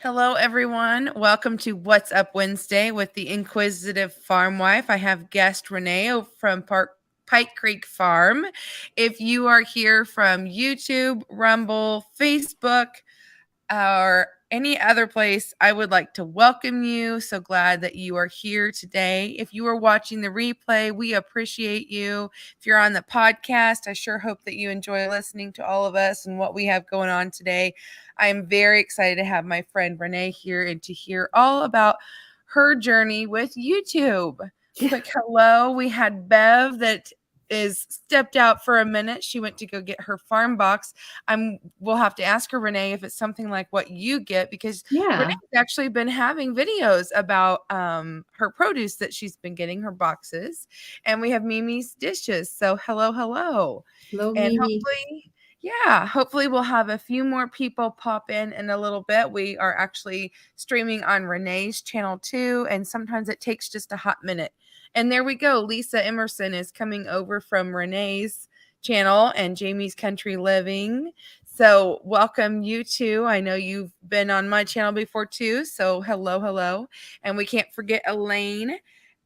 Hello, everyone. Welcome to What's Up Wednesday with the Inquisitive Farmwife. I have guest Renee from Pike Creek Farm. If you are here from YouTube, Rumble, Facebook, or any other place, I would like to welcome you. So glad that you are here today. If you are watching the replay, we appreciate you. If you're on the podcast, I sure hope that you enjoy listening to all of us and what we have going on today. I am very excited to have my friend Renee here and to hear all about her journey with YouTube. Quick hello. We had Bev that is stepped out for a minute. She went to go get her farm box. We'll have to ask her, Renee, if it's something like what you get, because Renee's actually been having videos about her produce that she's been getting, her boxes. And we have Mimi's dishes. So hello. Hello, And Mimi. hopefully we'll have a few more people pop in a little bit. We are actually streaming on Renee's channel too, and sometimes it takes just a hot minute. And there we go. Lisa Emerson is coming over from Renee's channel and Jamie's Country Living. So welcome you two. I know you've been on my channel before too. So hello. And we can't forget Elaine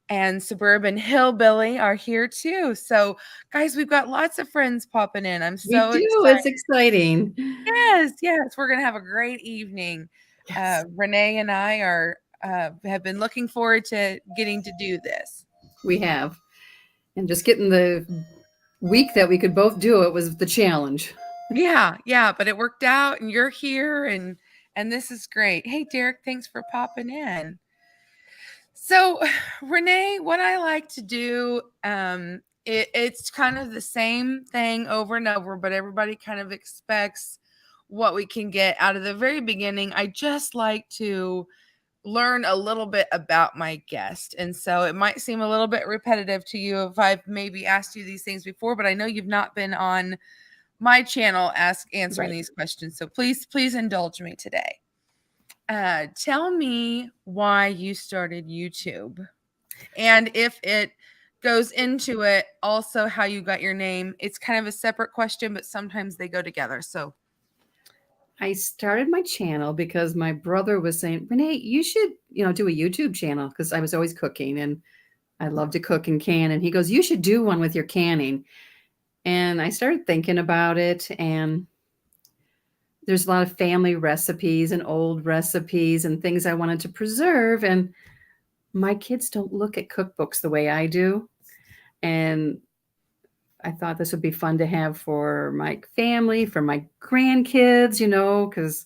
and Suburban Hillbilly are here too. So guys, we've got lots of friends popping in. I'm We so do. excited. It's exciting. Yes. We're going to have a great evening. Yes, Renee and I have been looking forward to getting to do this. we have. And just getting the week that we could both do it was the challenge. Yeah, but it worked out and you're here and this is great. Hey Derek, thanks for popping in. So, Renee, what I like to do, it's kind of the same thing over and over, but everybody kind of expects what we can get out of the very beginning. I just like to learn a little bit about my guest. And so it might seem a little bit repetitive to you if I've maybe asked you these things before, but I know you've not been on my channel answering Right. these questions. So please indulge me today. Tell me why you started YouTube. And if it goes into it, also how you got your name. It's kind of a separate question, but sometimes they go together. So I started my channel because my brother was saying, Renee, you should, do a YouTube channel because I was always cooking and I love to cook and can. And he goes, you should do one with your canning. And I started thinking about it, and there's a lot of family recipes and old recipes and things I wanted to preserve. And my kids don't look at cookbooks the way I do. And I thought this would be fun to have for my family, for my grandkids, because,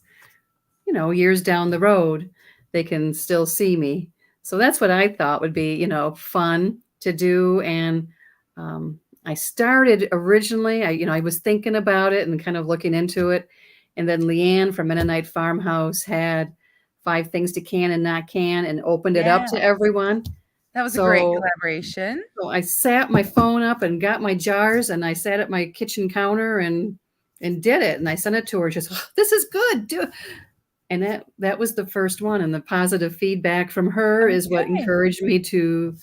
years down the road, they can still see me. So that's what I thought would be, fun to do. And I started originally, I was thinking about it and kind of looking into it. And then Leanne from Mennonite Farmhouse had 5 things to can and not can and opened it up yeah, to everyone. that was a great So collaboration. so I sat my phone up and got my jars and I sat at my kitchen counter and did it. And I sent it to her. She said, oh, this is good. Do it. And that was the first one. And the positive feedback from her is what Okay. encouraged me to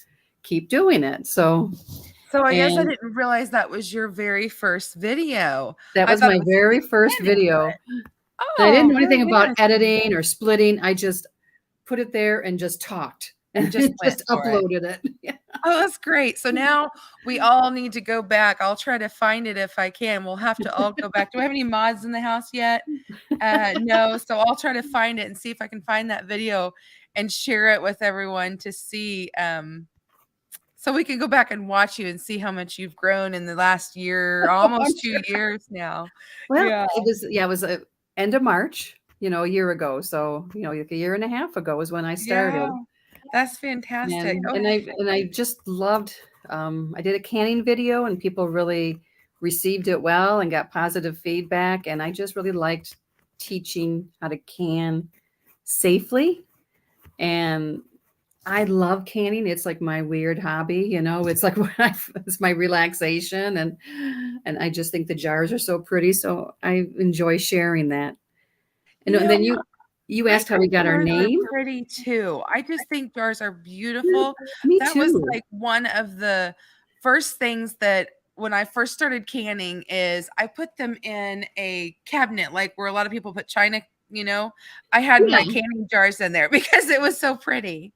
keep doing it. So I guess I and didn't realize that was your very first video. that I was thought my it was in the very first beginning, video. but And I didn't know very anything about interesting. editing or splitting. I just put it there and just talked And and just went just for it. uploaded it. Yeah. Oh, that's great. So now we all need to go back. I'll try to find it if I can. We'll have to all go back. Do I have any mods in the house yet? No. So I'll try to find it and see if I can find that video and share it with everyone to see. So we can go back and watch you and see how much you've grown in the last year, I'm almost 2 sure. years now. Well, Yeah. it was end of March, a year ago. So, like a year and a half ago is when I Yeah. started. That's fantastic. And Oh, I just loved I did a canning video and people really received it well and got positive feedback, and I just really liked teaching how to can safely. And I love canning. It's like my weird hobby, It's like it's my relaxation, and I just think the jars are so pretty, so I enjoy sharing that. And then you I asked how we think got our jars are name. pretty too. I just think jars are Yeah, beautiful. me That was too. like one of the first things that when I first started canning is I put them in a cabinet, like where a lot of people put china I had my Yeah. canning jars in there because it was so pretty.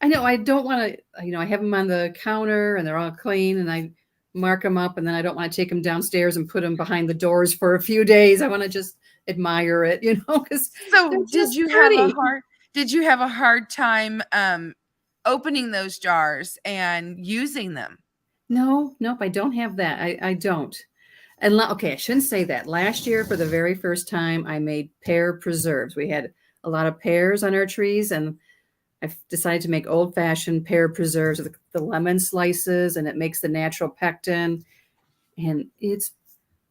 I know I don't want to, I have them on the counter and they're all clean and I mark them up and then I don't want to take them downstairs and put them behind the doors for a few days. I want to just admire it, because they're So, just pretty. did you have a hard time opening those jars and using them? No, nope, I don't have that. I don't. And okay, I shouldn't say that. Last year, for the very first time, I made pear preserves. We had a lot of pears on our trees, and I've decided to make old fashioned pear preserves with the lemon slices, and it makes the natural pectin. And it's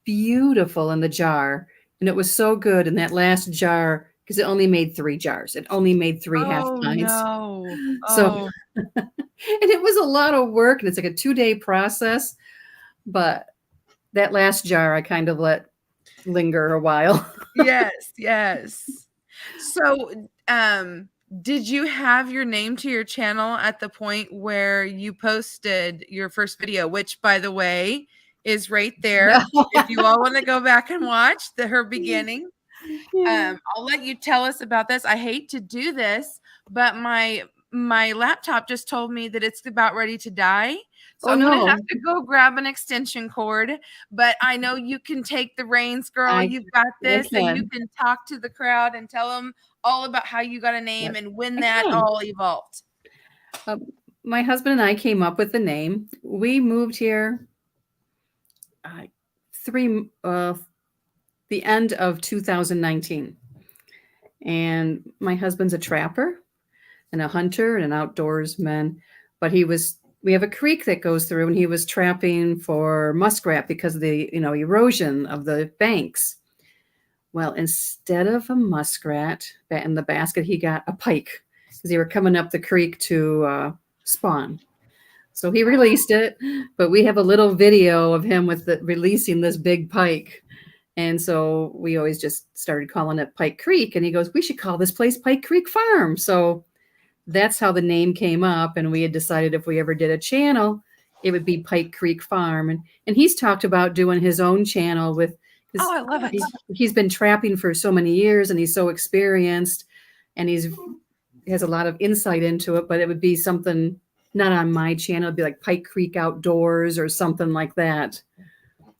beautiful in the jar. And it was so good in that last jar because it only made 3 jars. It only made 3 half Oh, pints. no. So, Oh, and it was a lot of work, and it's like a 2-day process. But that last jar, I kind of let linger a while. yes, yes. So, did you have your name to your channel at the point where you posted your first video, which, by the way, is right there. If you all want to go back and watch her beginning, Yeah. I'll let you tell us about this. I hate to do this, but my laptop just told me that it's about ready to die. So Oh I'm gonna have no, to go grab an extension cord. But I know you can take the reins, girl. I You've got I this, and you can. can talk to the crowd and tell them all about how you got a name Yep, and when I that can. all evolved. Um, my husband and I came up with the name. We moved here uh, three the end of 2019, and my husband's a trapper and a hunter and an outdoorsman. But we have a creek that goes through, and he was trapping for muskrat because of the erosion of the banks. Well, instead of a muskrat in the basket, he got a pike because they were coming up the creek to spawn. So he released it, but we have a little video of him releasing this big pike. And so we always just started calling it Pike Creek. And he goes, we should call this place Pike Creek Farm. So that's how the name came up. And we had decided if we ever did a channel, it would be Pike Creek Farm. And he's talked about doing his own channel Oh, because I love it. he's been trapping for so many years and he's so experienced and he has a lot of insight into it, but it would be something not on my channel. It'd be like Pike Creek Outdoors or something like that.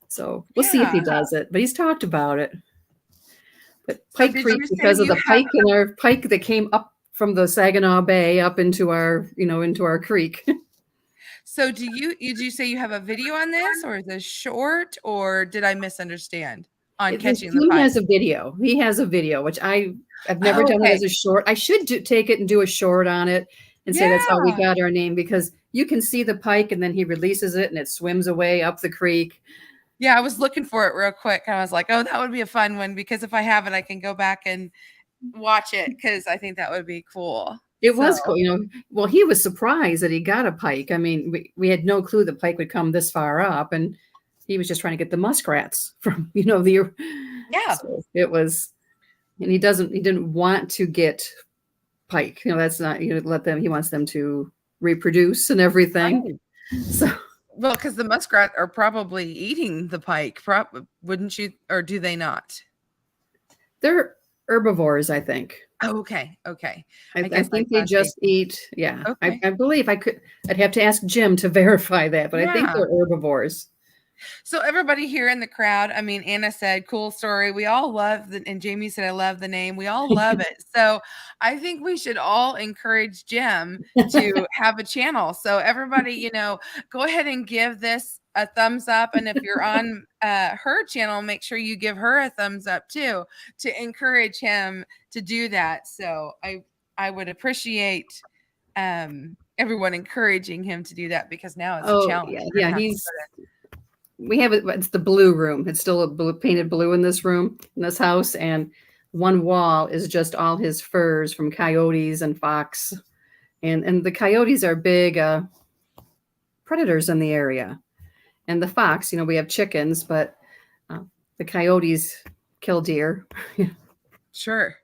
So we'll see if he Yeah. does it, but he's talked about it. But So Pike did Creek, you say because of you the have pike in our pike that came up from the Saginaw Bay up into our creek. so do you say you have a video on this, or is this short, or did I misunderstand on catching the He pike? has a video. He has a video, which I've never Oh, done it okay. as a short. I should take it and do a short on it and say that's how we Yeah. got our name because you can see the pike and then he releases it and it swims away up the creek. Yeah, I was looking for it real quick. I was like, "Oh, that would be a fun one," because if I have it, I can go back and watch it because I think that would be cool. It So, was cool, Well, he was surprised that he got a pike. I mean, we had no clue the pike would come this far up, and he was just trying to get the muskrats from, the. yeah. So it was, and he didn't want to get pike. That's not, let them, he wants them to reproduce and everything. Right. So Well, because the muskrat are probably eating the pike, wouldn't you? Or do they not? they're herbivores, I think. Oh, okay, okay. I, I I guess I think they thought they just eat, yeah. okay. I believe I'd have to ask Jim to verify that, but I think Yeah. they're herbivores. So everybody here in the crowd, I mean, Anna said, "Cool story." We all love the, and Jamie said, "I love the name." We all love it. So I think we should all encourage Jim to have a channel. So everybody, go ahead and give this a thumbs up, and if you're on her channel, make sure you give her a thumbs up too to encourage him to do that. So I would appreciate everyone encouraging him to do that because now it's a Oh, challenge. yeah, We're yeah, gonna have to we have it, it's the blue room. It's still a painted blue in this room, in this house, and one wall is just all his furs from coyotes and fox. And the coyotes are big predators in the area. And the fox, we have chickens, but uh, the coyotes kill deer. Sure.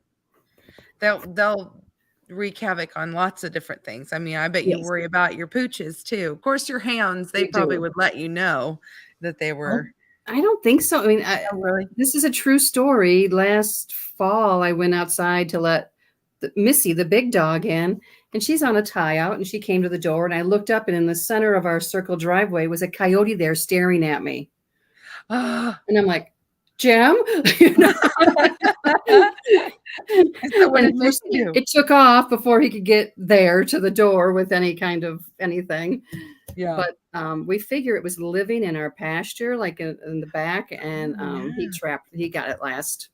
They'll wreak havoc on lots of different things. I mean, I bet you Yes, worry about your pooches too. Of course, your hounds, they we probably do. would let you know that they Oh, were. I don't think so. I mean, Oh, really? this is a true story. Last fall, I went outside to let Missy, the big dog, in, and she's on a tie out. And she came to the door, and I looked up, and in the center of our circle driveway was a coyote there staring at me. Ah. And I'm like, Jim, you know. And so what And did of course, Missy do? it took off before he could get there to the door with any kind of anything. Yeah. But we figure it was living in our pasture, like in the back, and Oh, yeah. he got it last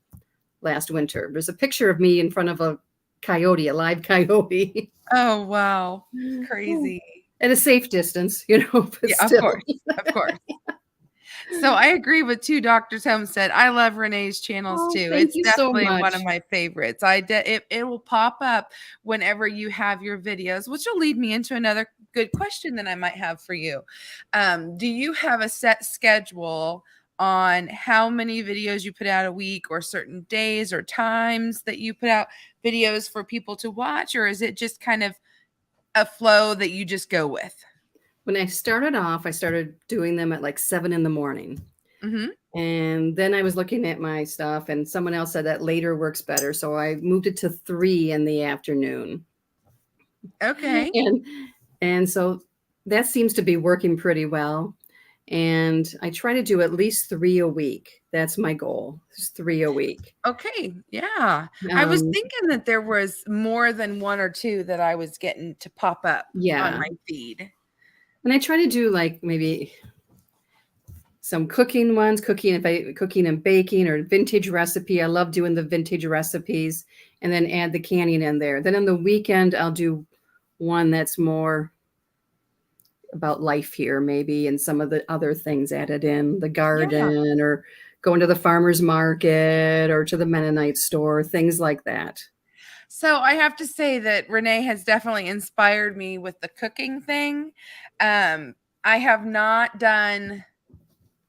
winter. There's a picture of me in front of a coyote, a live coyote, Oh, wow. Crazy. at a safe distance, but Yeah, still. of course. So I agree with two Doctors Homestead. I love Renee's channels Oh, too. thank It's you so definitely one of much. my favorites. It will pop up whenever you have your videos, which will lead me into another good question that I might have for you. Do you have a set schedule on how many videos you put out a week, or certain days or times that you put out videos for people to watch, or is it just kind of a flow that you just go with? When I started off, I started doing them at like 7 in the morning. Mhm. And then I was looking at my stuff, and someone else said that later works better. So I moved it to 3 in the afternoon. Okay. And so that seems to be working pretty well. And I try to do at least 3 a week. That's my goal. Is 3 a week. Okay, yeah. I was Um, thinking that there was more than 1 or 2 that I was getting to pop up on yeah. my feed. And I try to do like maybe some cooking ones, cooking and baking, or vintage recipe. I love doing the vintage recipes, and then add the canning in there. Then on the weekend, I'll do one that's more about life here, maybe, and some of the other things added in the Yeah. garden, or going to the farmer's market or to the Mennonite store, things like that. So I have to say that Renee has definitely inspired me with the cooking thing. I have not done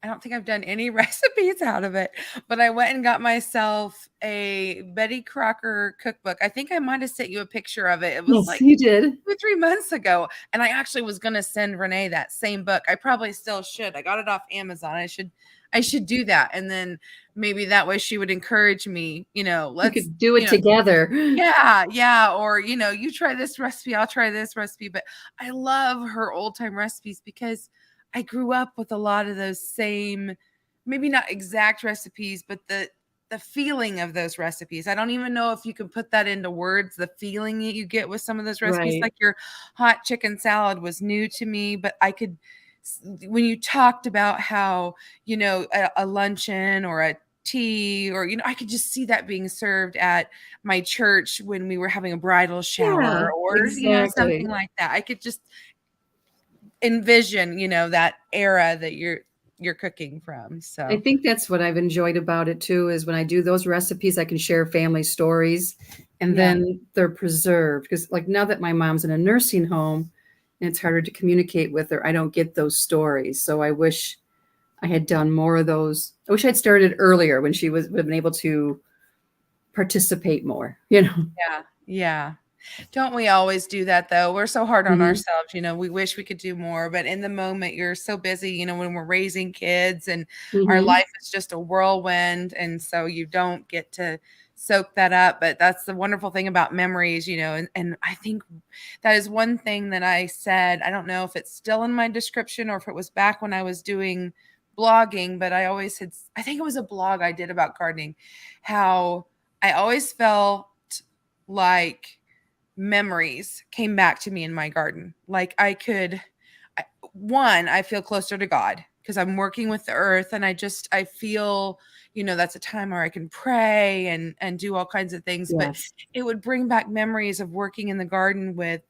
I don't think I've done any recipes out of it, but I went and got myself a Betty Crocker cookbook. I think I might have sent you a picture of it. It was Yes, like you did. 2 or 3 months ago, and I actually was gonna send Renee that same book. I probably still should. I got it off Amazon. I should do that, and then maybe that way she would encourage me, You let's, could do it together. yeah, yeah, or, you try this recipe, I'll try this recipe, but I love her old-time recipes because I grew up with a lot of those same, maybe not exact recipes, but the feeling of those recipes. I don't even know if you can put that into words, the feeling that you get with some of those recipes. Right. Like your hot chicken salad was new to me, but I could when you talked about how, a luncheon or a tea, or I could just see that being served at my church when we were having a bridal Yeah, shower, or something exactly. like that. I could just envision, that era that you're cooking from. I So, think that's what I've enjoyed about it too, is when I do those recipes, I can share family stories, and yeah. then they're preserved. Because, like, now that my mom's in a nursing home and it's harder to communicate with her, I don't get those stories. So I wish I had done more of those. I wish I'd started earlier when she was been able to participate more. Yeah. Yeah. Don't we always do that though? We're so hard on Mhm. ourselves, we wish we could do more, but in the moment you're so busy, when we're raising kids and our Mhm. life is just a whirlwind, and so you don't get to soak that up. But that's the wonderful thing about memories, and I think that is one thing that I said. I don't know if it's still in my description or if it was back when I was doing blogging, but I think it was a blog I did about gardening, how I always felt like memories came back to me in my garden. Like I feel closer to God because I'm working with the earth, and I feel, that's a time where I can pray and do all kinds of things. But Yes. it would bring back memories of working in the garden with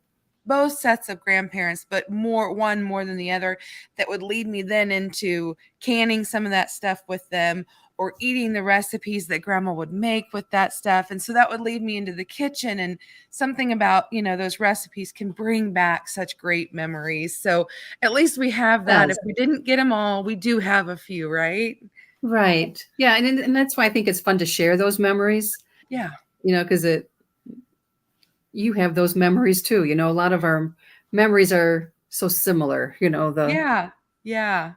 both sets of grandparents, but one more than the other, that would lead me then into canning some of that stuff with them, or eating the recipes that grandma would make with that stuff. And so that would lead me into the kitchen, and something about, those recipes can bring back such great memories. So at least we have that. If Does. we didn't get them all, we do have a few, right? Right. Yeah, and that's why I think it's fun to share those memories, Yeah. because you have those memories too. A lot of our memories are so similar, the Yeah. Yeah.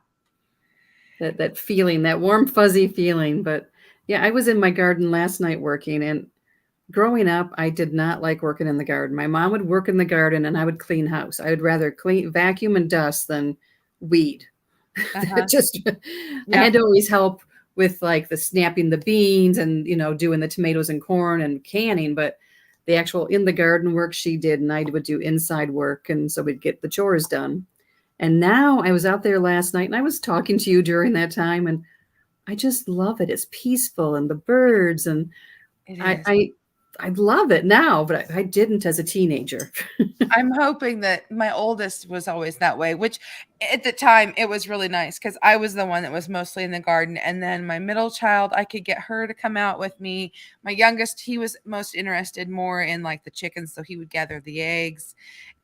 that feeling, that warm fuzzy feeling. But yeah, I was in my garden last night working, and growing up, I did not like working in the garden. My mom would work in the garden and I would clean house. I would rather clean, vacuum and dust than weed. Uh-huh. Just I Yeah. had to always help with like the snapping the beans and doing the tomatoes and corn and canning, but the actual in the garden work she did, and I would do inside work, and so we'd get the chores done. And now I was out there last night and I was talking to you during that time, and I just love it. It's peaceful and the birds, and It I is. I I love it now, but I didn't as a teenager. I'm hoping that my oldest was always that way, which at the time it was really nice because I was the one that was mostly in the garden. And then my middle child, I could get her to come out with me. My youngest, he was most interested more in like the chickens, so he would gather the eggs.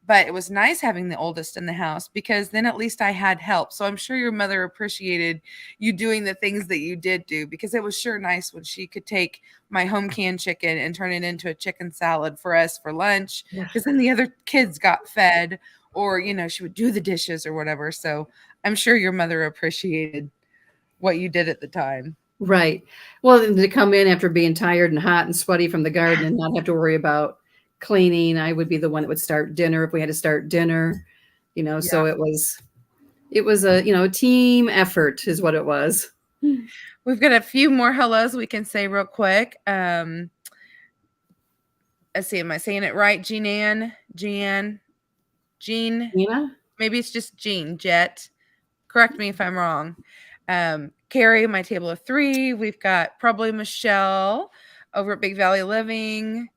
But it was nice having the oldest in the house because then at least I had help. So I'm sure your mother appreciated you doing the things that you did do because it was sure nice when she could take my home canned chicken and turn it into a chicken salad for us for lunch Yeah. because then the other kids got fed or she would do the dishes or whatever. So I'm sure your mother appreciated what you did at the time. Right. Well, and to come in after being tired and hot and sweaty from the garden and not have to worry about cleaning, I would be the one that would start dinner if we had to start dinner. Yeah. So it was a, a team effort is what it was. We've got a few more hellos we can say real quick. Let's see, am I saying it right? Jean, Nina? maybe it's just Jean, Jet. Correct me if I'm wrong. Carrie, my table of three. We've got probably Michelle over at Big Valley Living.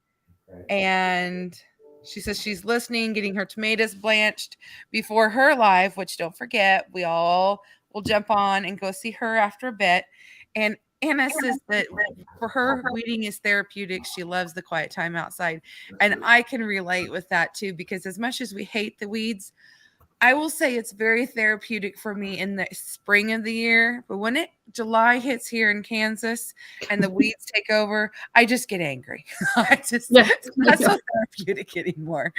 And she says she's listening, getting her tomatoes blanched before her live, which don't forget, we all will jump on and go see her after a bit. And Anna says that for her, weeding is therapeutic. She loves the quiet time outside. And I can relate with that too, because as much as we hate the weeds, I will say it's very therapeutic for me in the spring of the year, but when July hits here in Kansas and the weeds take over, I just get angry. I just Yeah. it's not so therapeutic anymore.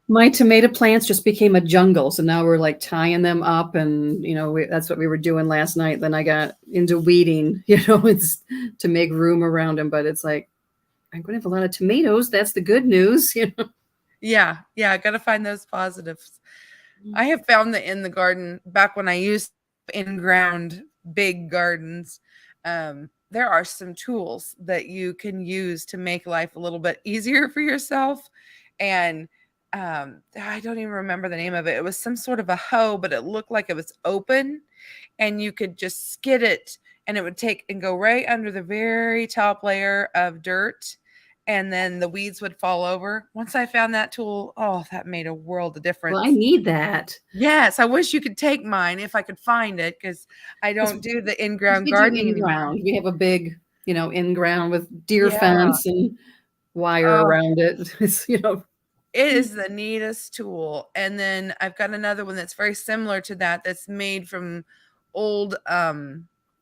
My tomato plants just became a jungle. So now we're like tying them up, and that's what we were doing last night. Then I got into weeding, it's to make room around them. But it's like I'm going to have a lot of tomatoes. That's the good news. Yeah, yeah, I gotta find those positives. I have found that in the garden, back when I used in ground big gardens, there are some tools that you can use to make life a little bit easier for yourself. And I don't even remember the name of it. It was some sort of a hoe, but it looked like it was open, and you could just skid it, and it would take and go right under the very top layer of dirt. And then the weeds would fall over. Once I found that tool, oh, that made a world of Well, I difference. need that. Yes, I wish you could take mine if I could find it because I don't do the Because in-ground we do gardening in anymore. ground. We have a big, in ground with deer Yeah. fence and wire Oh, around it. It's. it is the neatest tool. And then I've got another one that's very similar to that that's made from old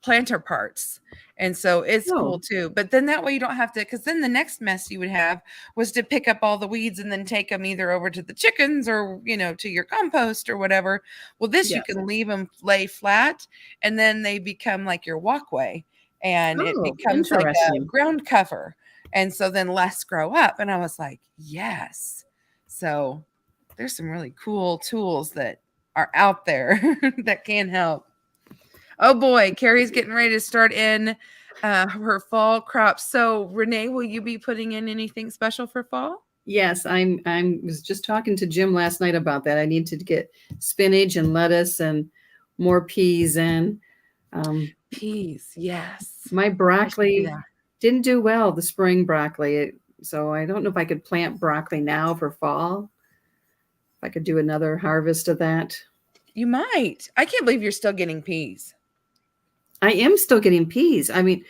planter parts. And so it's cool Oh, too. But then that way you don't have to, because then the next mess you would have was to pick up all the weeds and then take them either over to the chickens or, to your compost or whatever. Well, this you yeah. can leave them lay flat and then they become like your walkway and it Oh, becomes like a interesting. ground cover. And so then less grow up. And I was like, yes. So there's some really cool tools that are out there that can help. Oh boy, Carrie's getting ready to start in her fall crops. So Renee, will you be putting in anything special for fall? Yes, I'm was just talking to Jim last night about that. I need to get spinach and lettuce and more peas in. Um, Peas, yes. my I should do broccoli that. didn't do well, the spring broccoli. So I don't know if I could plant broccoli now for fall. If I could do another harvest of that. You might. I can't believe you're still getting peas. I am still getting peas. I mean,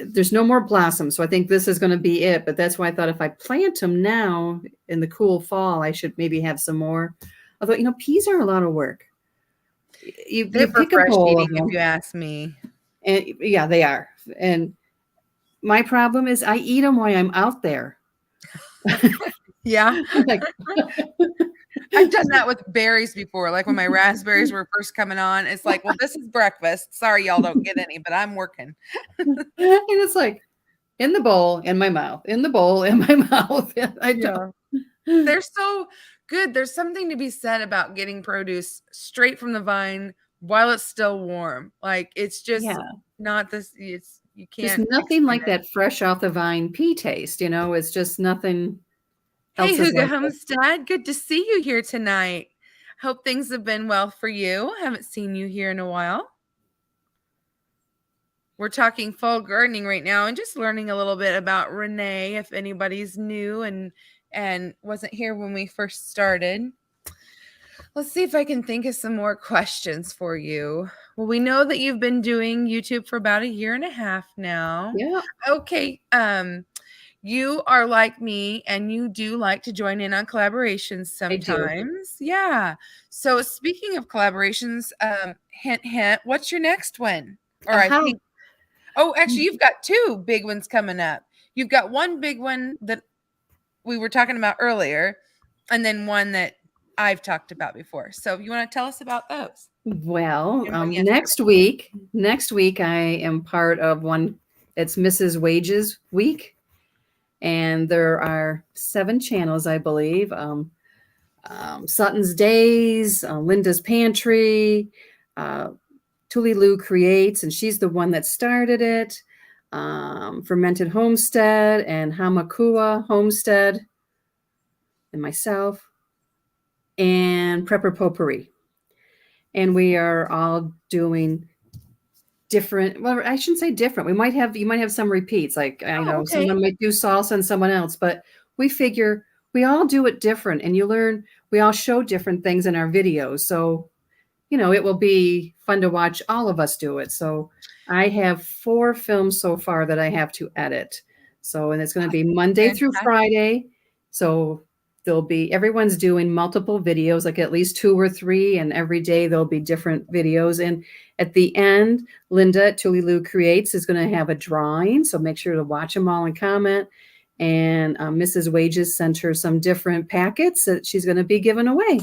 there's no more blossoms, so I think this is going to be it. But that's why I thought if I plant them now in the cool fall, I should maybe have some more. Although peas are a lot of work. You They're for pick a fresh bowl eating, of if them, you ask me. and yeah, they are. And my problem is I eat them while I'm out there. Yeah. I'm like, I've done that with berries before, like when my raspberries were first coming on. It's like, well, this is breakfast. Sorry, y'all don't get any, but I'm working. And it's like in the bowl, in my mouth, in the bowl, in my mouth. I Yeah. don't. They're so good. There's something to be said about getting produce straight from the vine while it's still warm. Like it's just Yeah. not this. It's you Just can't nothing explain like it. that fresh off the vine pea taste, it's just nothing Hey, else is Huga like it. Homestead, good to see you here tonight. Hope things have been well for you. Haven't seen you here in a while. We're talking fall gardening right now and just learning a little bit about Renee if anybody's new and wasn't here when we first started. Let's see if I can think of some more questions for you. Well, we know that you've been doing YouTube for about a year and a half now. Yeah, Okay, you are like me and you do like to join in on collaborations I do. sometimes. Yeah. So speaking of collaborations, hint hint, what's your next one? Or I Aha. think oh, actually you've got two big ones coming up. You've got one big one that we were talking about earlier and then one that I've talked about before. So you want to tell us about those? Well, And one yesterday. next week I am part of one. It's Mrs. Wages Week, and there are 7 channels, I believe. Sutton's Days, Linda's Pantry, uh, Tuli Lou Creates, and she's the one that started it. Fermented Homestead and Hamakua Homestead, and myself, and Prepper Potpourri. And we are all doing different. Well, I shouldn't say different. You might have some repeats, like Oh, okay. someone might do salsa and someone else, but we figure we all do it different, and we all show different things in our videos. So it will be fun to watch all of us do it. So I have 4 films so far that I have to edit. So, and it's going to be Monday through Fantastic. Friday. So everyone's doing multiple videos, like at least 2 or 3, and every day there'll be different videos. And at the end, Linda at Tulilu Creates is going to have a drawing. So make sure to watch them all and comment. And Mrs. Wages sent her some different packets that she's going to be giving away.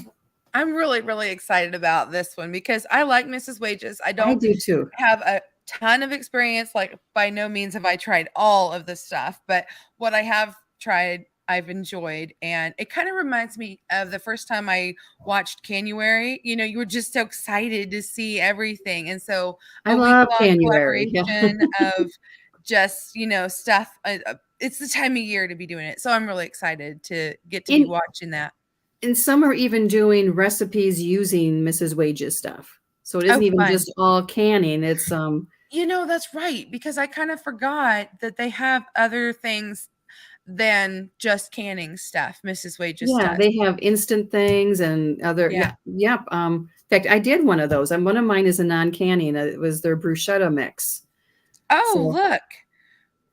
I'm really, really excited about this one because I like Mrs. Wages. I I don't do too. have a ton of experience. Like, by no means have I tried all of the stuff, but what I have tried, I've enjoyed. And it kind of reminds me of the first time I watched Canuary. You were just so excited to see everything. And so I a week love long January. Yeah. collaboration of just, stuff. It's the time of year to be doing it. So I'm really excited to get to be And watching that. and some are even doing recipes using Mrs. Wages stuff. So it isn't Oh, even fun. just all canning. It's That's right, because I kind of forgot that they have other things than just canning stuff, Mrs. Wages yeah, does. they have instant things and other Yeah. yep. In fact, I did one of those. And one of mine is a non-canning. It was their bruschetta mix. Oh, So look.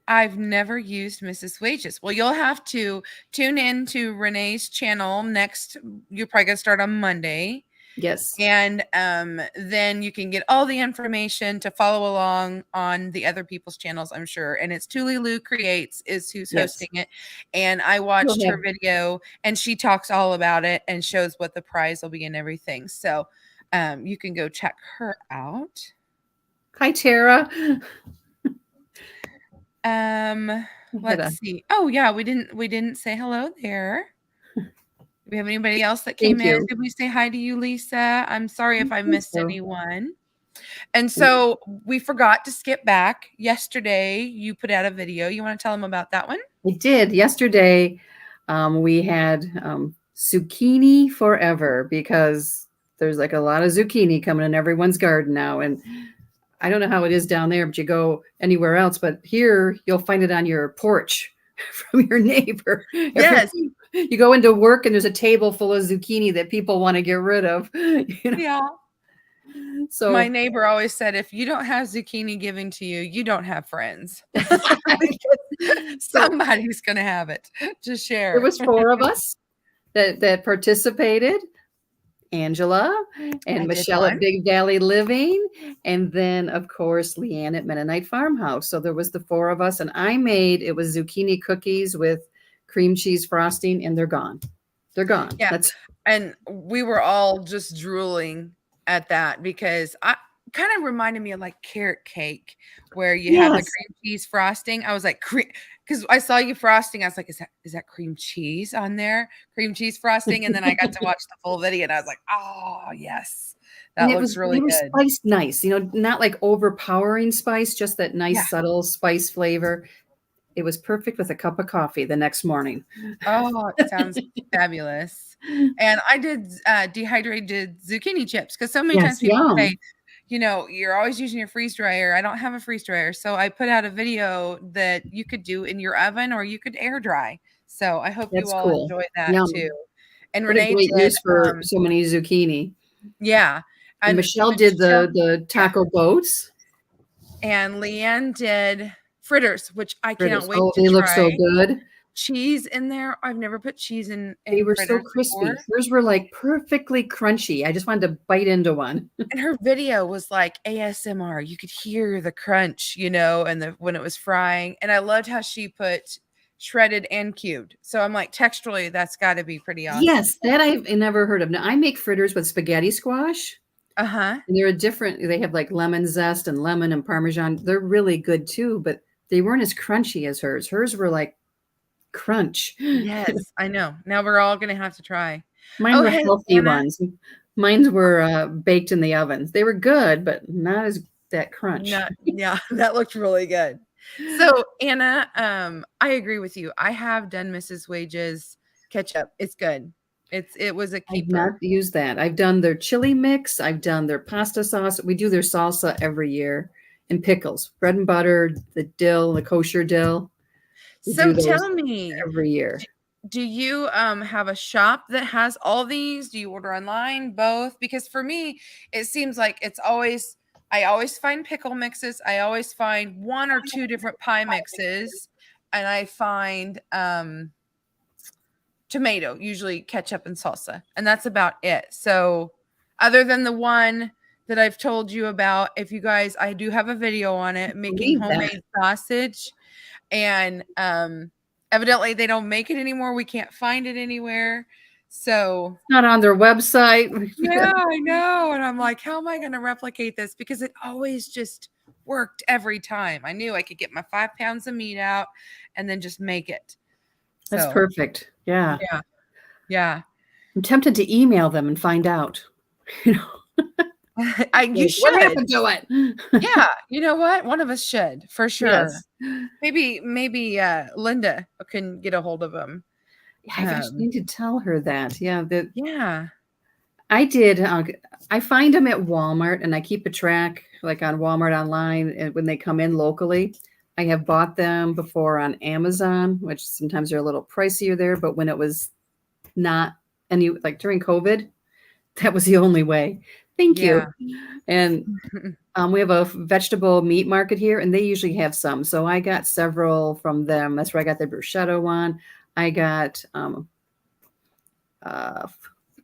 I've never used Mrs. Wages. Well, you'll have to tune in to Renee's channel next. You're probably gonna start on Monday. yes, And then you can get all the information to follow along on the other people's channels, I'm sure. And it's Tuli Lou Creates is who's yes. hosting it. And I We'll watched her have video and she talks all about it and shows what the prize will be and everything. So you can go check her out. hi Tara. Let's see. Oh yeah, we didn't say hello there. Do we have anybody else that came Thank in? you. Did we say hi to you, Lisa? I'm sorry if I missed So anyone. And so we forgot to skip back. Yesterday, you put out a video. You want to tell them about that one? I did. Yesterday, we had zucchini forever because there's like a lot of zucchini coming in everyone's garden now. And I don't know how it is down there, but you go anywhere else. But here, you'll find it on your porch from your neighbor. Yes. You go into work and there's a table full of zucchini that people want to get rid of. Yeah. My So neighbor always said, if you don't have zucchini given to you, you don't have friends. so Somebody's going to have it to there share. was 4 of us that participated. Angela I and did Michelle at one. Big Valley Living, and then of course Leanne at Mennonite Farmhouse. So there was the 4 of us, and it was zucchini cookies with cream cheese frosting, and they're gone. They're gone. Yeah, That's and we were all just drooling at that because I kind of reminded me of like carrot cake where you have the yes. cream cheese frosting. I was like, because I saw you frosting. I was like, is that cream cheese on there? Cream cheese frosting. And then I got to watch the full video and I was like, oh, yes, And that looks they really were good. spiced nice, not like overpowering spice, just that Yeah. nice subtle spice flavor. It was perfect with a cup of coffee the next morning. Oh, it sounds fabulous. And I did dehydrated zucchini chips because so many times Yes, people say, yum. you're always using your freeze dryer. I don't have a freeze dryer. So I put out a video that you could do in your oven or you could air dry. So I hope you That's all cool. enjoy that too. Yum. And What a Renee great did, use for so many zucchini. yeah. And And Michelle did Michelle, the yeah. taco boats. And Leanne did fritters, which I cannot Fritters. wait Oh, to they look so try. good. Cheese in there. I've never put cheese They in were so fritters crispy. before. Hers were like perfectly crunchy. I just wanted to bite into one. And her video was like ASMR. You could hear the crunch, and when it was frying. And I loved how she put shredded and cubed. So I'm like, texturally, that's got to be pretty awesome. Yes, that I've never heard of. Now, I make fritters with spaghetti squash, Uh-huh. and they're a different, they have like lemon zest and lemon and Parmesan. They're really good too, but they weren't as crunchy as hers. Hers were like crunch. Yes, I know. Now we're all gonna have to try. Mine Oh, were hey, healthy Anna. ones. Mine were baked in the ovens. They were good, but not as that crunch. No, yeah, that looked really good. So, Anna, I agree with you. I have done Mrs. Wages ketchup. It's good. It was a I've not keeper. used that. I've done their chili mix. I've done their pasta sauce. We do their salsa every year and pickles, bread and butter, the dill, the kosher dill. We do So those tell me, every year. do you have a shop that has all these? Do you order online, both? Because for me, it seems like I always find pickle mixes. I always find one or two different pie mixes, and I find tomato, usually ketchup and salsa, and that's about it. So, other than the one that I've told you about, if you guys, I do have a video on it making Believe that. homemade sausage, and evidently they don't make it anymore. We can't find it anywhere. So, Not on their website. yeah, I know. And I'm like, how am I going to replicate this? Because it always just worked every time. I knew I could get my 5 pounds of meat out and then just make it. That's So, perfect. Yeah. yeah, yeah. I'm tempted to email them and find out. You know, You like, what should. happened to it? Yeah, you know what? One of us should, for sure. Yes. Maybe Linda can get a hold of him. Yeah, I actually need to tell her that. Yeah, that Yeah. I did. I find them at Walmart, and I keep a track, like on Walmart online, and when they come in locally. I have bought them before on Amazon, which sometimes are a little pricier there. But when it was not any, like during COVID, that was the only way. Thank you. Yeah. And we have a vegetable meat market here, and they usually have some. So I got several from them. That's where I got the bruschetta one. I got uh,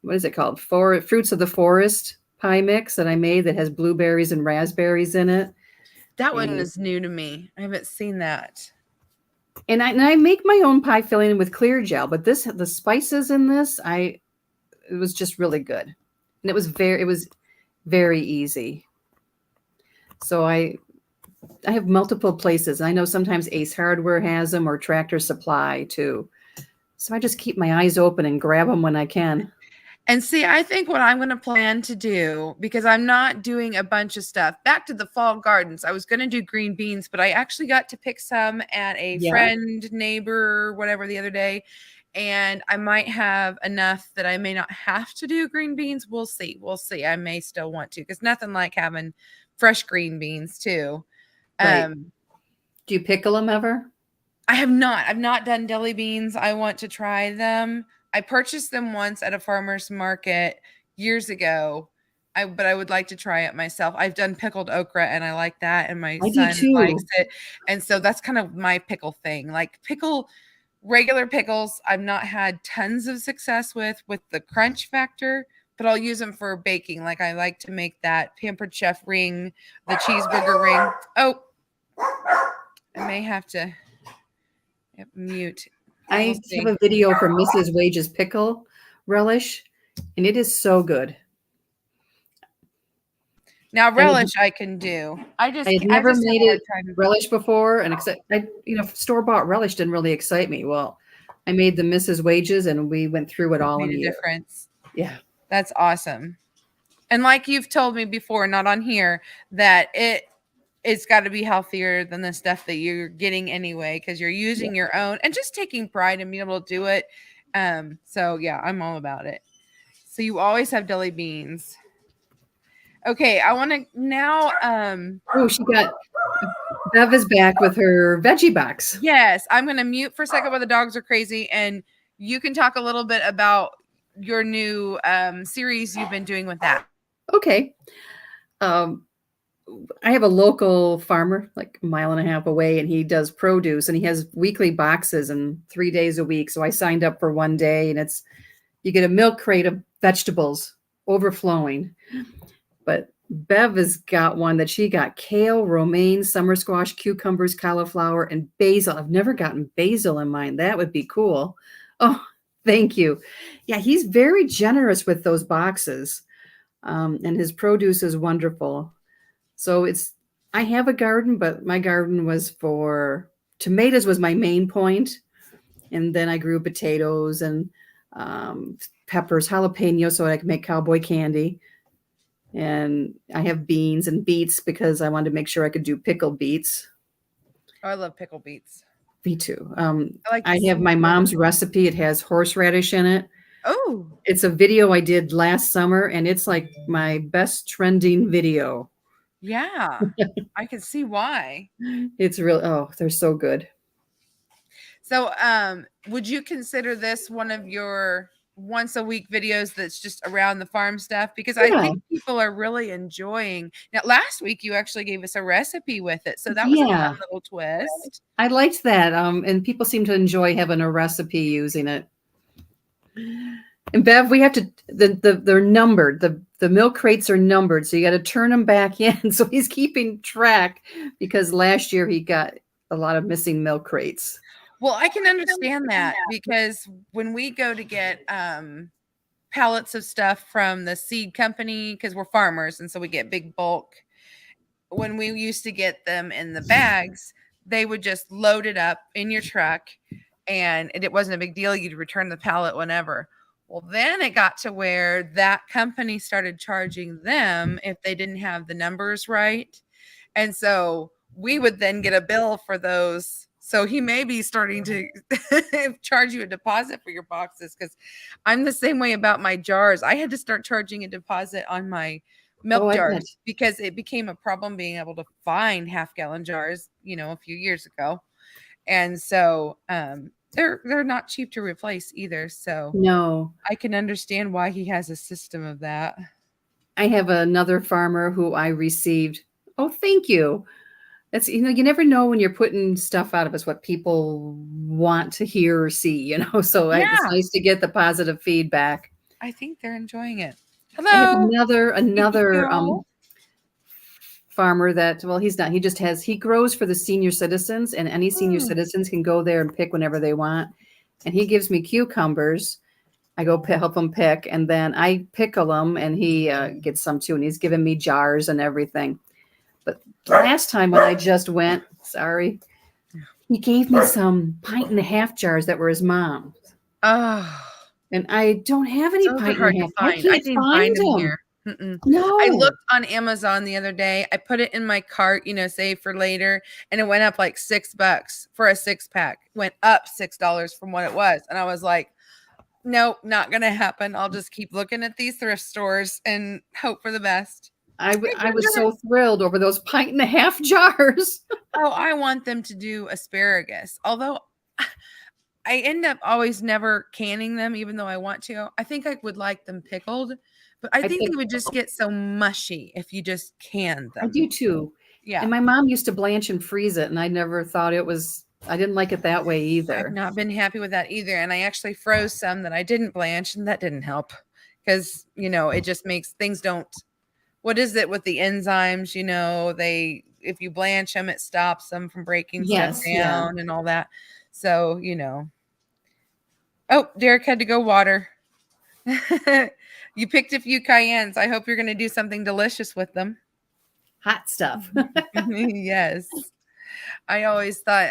what is it called? Fruits of the Forest pie mix that I made that has blueberries and raspberries in it. That one And is new to me. I haven't seen that. I make my own pie filling with clear gel, but the spices in this, it was just really good. And it was very easy. So I have multiple places. I know sometimes Ace Hardware has them or Tractor Supply too. So I just keep my eyes open and grab them when I can. And see, I think what I'm going to plan to do, because I'm not doing a bunch of stuff, back to the fall gardens. I was going to do green beans, but I actually got to pick some at a Yeah. friend, neighbor, whatever the other day. And I might have enough that I may not have to do green beans. We'll see. We'll see. I may still want to, because nothing like having fresh green beans too. Right. Do you pickle them ever? I have not. I've not done deli beans. I want to try them. I purchased them once at a farmer's market years ago. But I would like to try it myself. I've done pickled okra and I like that, and my I do son likes too. it. And so that's kind of my pickle thing. Like regular pickles, I've not had tons of success with the crunch factor, but I'll use them for baking. Like I like to make that Pampered Chef ring, the cheeseburger ring. Oh, I may have to mute. I We'll have see. a video from Mrs. Wage's Pickle relish, and it is so good. Now I had, relish I can do. I had I never just have made a hard it time. relish before, and store bought relish didn't really excite me. Well, I made the Mrs. Wages, and we went through it all in Made a a year. difference. Yeah, That's awesome. And like you've told me before, not on here, that it's got to be healthier than the stuff that you're getting anyway because you're yeah. using your own and just taking pride in being able to do it. So yeah, I'm all about it. So you always have deli beans. Okay, I want to now Oh, she got Bev is back with her veggie box. yes, I'm going to mute for a second while the dogs are crazy and you can talk a little bit about your new series you've been doing with that. Okay. Um, I have a local farmer like a mile and a half away, and he does produce, and he has weekly boxes and 3 days a week. So I signed up for one day, and you get a milk crate of vegetables overflowing. But Bev has got one that she got kale, romaine, summer squash, cucumbers, cauliflower, and basil. I've never gotten basil in mine. That would be cool. Oh, thank you. Yeah, he's very generous with those boxes, and his produce is wonderful. So I have a garden, but my garden was for tomatoes was my main point, and then I grew potatoes and um, peppers, jalapenos, so I can make cowboy candy. And I have beans and beets because I wanted to make sure I could do pickled beets. Oh, I love pickle beets. Me too. I like the I have my sweet mom's recipe. It has horseradish in it. Oh, It's a video I did last summer, and it's like my best trending video. yeah. I can see why. It's real. Oh, they're so good. So, would you consider this one of your once a week videos that's just around the farm stuff? Because I Yeah, think people are really enjoying. Now, last week you actually gave us a recipe with it, so that was a yeah. fun little twist. I liked that. And people seem to enjoy having a recipe using it. And Bev, we have to they're numbered. The milk crates are numbered, so you got to turn them back in. So he's keeping track because last year he got a lot of missing milk crates. Well, I can understand that because when we go to get pallets of stuff from the seed company, because we're farmers and so we get big bulk. When we used to get them in the bags, they would just load it up in your truck and it wasn't a big deal. You'd return the pallet whenever. Well, then it got to where that company started charging them if they didn't have the numbers right. And so we would then get a bill for those. So he may be starting to charge you a deposit for your boxes because I'm the same way about my jars. I had to start charging a deposit on my Oh, milk I bet. jars because it became a problem being able to find half-gallon jars, a few years ago. And so they're not cheap to replace either. So No. I can understand why he has a system of that. I have another farmer who I received. Oh, thank you. That's you never know when you're putting stuff out of us what people want to hear or see. So it's Yeah, nice to get the positive feedback. I think they're enjoying it. I have Hello. another Yo. farmer that he's not, he grows for the senior citizens, and any senior Mm. citizens can go there and pick whenever they want. And he gives me cucumbers. I go help him pick, and then I pickle them, and he gets some too, and he's given me jars and everything. But last time when I just went, sorry, he gave me some pint and a half jars that were his mom's. Oh, And I don't have any those are pint hard and a to half. I find. I can't didn't find find them them. here. Mm-mm. I No. looked on Amazon the other day. I put it in my cart, save for later, and it went up like $6 for a 6-pack. Went up $6 from what it was, and I was like, "Nope, not gonna happen. I'll just keep looking at these thrift stores and hope for the best." Hey, I was Ginger. so thrilled over those pint and a half jars. Oh, I want them to do asparagus. Although I end up always never canning them, even though I want to. I think I would like them pickled, but I I think think they would just get so mushy if you just can I them. do too. Yeah. And my mom used to blanch and freeze it, and I never thought I didn't like it that way I've either. not been happy with that either. And I actually froze some that I didn't blanch, and that didn't help because, it just makes things don't. What is it with the enzymes? If you blanch them, it stops them from breaking stuff Yes, yeah. down and all that. So, oh, Derek had to go water. You picked a few cayennes. I hope you're going to do something delicious with them. Hot stuff. Yes. I always thought,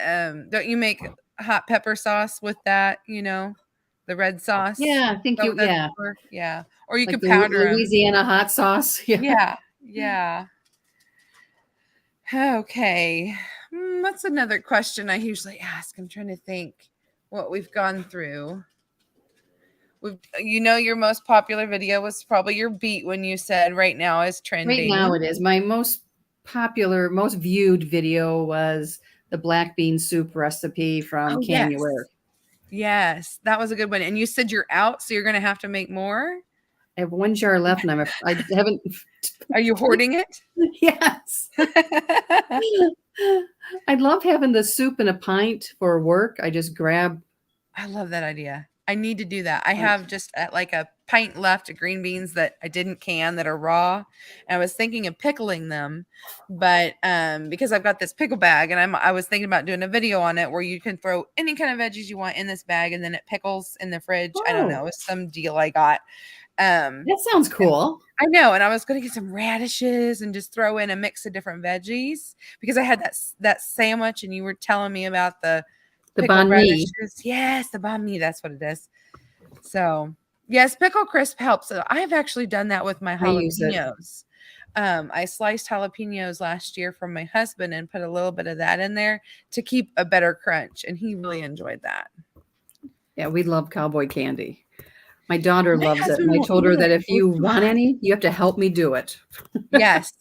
don't you make hot pepper sauce with that? The red sauce? Is Yeah, I think that what that's yeah, for? Yeah. Or you like could the powder them. Louisiana hot sauce. Yeah. Yeah. Yeah. Okay. What's another question I usually ask? I'm trying to think what we've gone through. Your most popular video was probably your beet when you said right now is Right now trending. it is. My most popular, most viewed video was the black bean soup recipe from Oh, Canuary. yes. Yes, that was a good one. And you said you're out, so you're gonna have to make more? I have one jar left, and I haven't. Are you hoarding it? Yes, I I love having the soup in a pint for work. I just grab. love that idea. I need to do that. I Like, have just like a pint left of green beans that I didn't can that are raw. And I was thinking of pickling them, but because I've got this pickle bag and I was thinking about doing a video on it where you can throw any kind of veggies you want in this bag and then it pickles in the fridge. I don't know, oh, it's some deal I got. Um that sounds cool. I know, and I was gonna get some radishes and just throw in a mix of different veggies because I had that sandwich, and you were telling me about the The pickled banh mi, radishes. Yes, the banh mi, that's what it is. So, yes, pickle crisp helps. I've actually done that with my I use it. jalapenos. I sliced jalapenos last year from my husband and put a little bit of that in there to keep a better crunch, and he really enjoyed that. Yeah, we love cowboy candy. My daughter My loves it, and husband I won't told eat her it. that if It's you too want hot. any, you have to help me do it. Yes.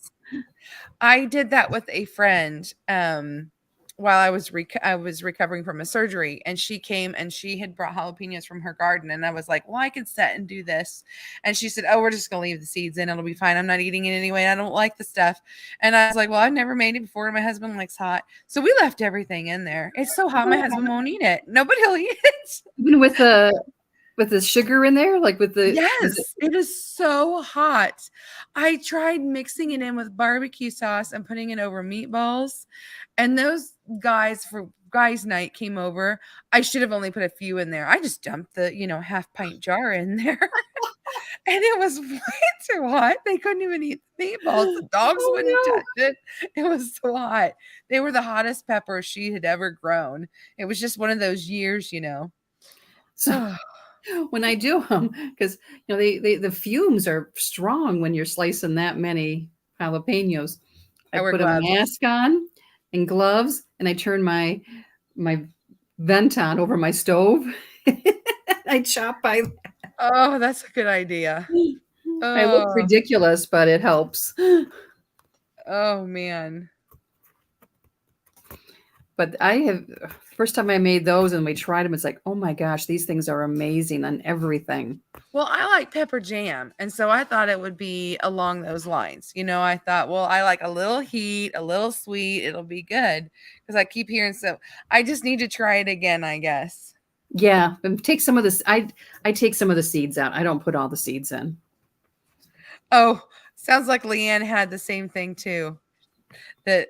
I did that with a friend, while I was recovering from a surgery, and she came and she had brought jalapenos from her garden, and I was like, "Well, I could set and do this," and she said, "Oh, we're just gonna leave the seeds in. It'll be fine. I'm not eating it anyway. I don't like the stuff." And I was like, "Well, I've never made it before, and my husband likes hot, so we left everything in there. It's so hot, my husband won't eat it. Nobody'll eat it." Even with the sugar in there, like with the was it Yes, it is so hot. I tried mixing it in with barbecue sauce and putting it over meatballs, and those guys for guys' night came over. I should have only put a few in there. I just dumped the, half pint jar in there, and it was way too hot. They couldn't even eat the meatballs. The dogs wouldn't oh touch it. It was so hot. They were the hottest peppers she had ever grown. It was just one of those years. so when I do them, because the fumes are strong when you're slicing that many jalapenos. I I wear put a gloves. mask on and gloves, and I turn my vent on over my stove. I chop by. Oh, that's a good idea. I look Oh, ridiculous, but it helps. oh man. But I have first time I made those and we tried them, it's like, oh my gosh, these things are amazing on everything. Well, I like pepper jam, and so I thought it would be along those lines. I thought, well, I like a little heat, a little sweet, it'll be good because I keep hearing so I just need to try it again, I guess. Yeah, and take some of this. I take some of the seeds out. I don't put all the seeds in. Oh, sounds like Leanne had the same thing too. That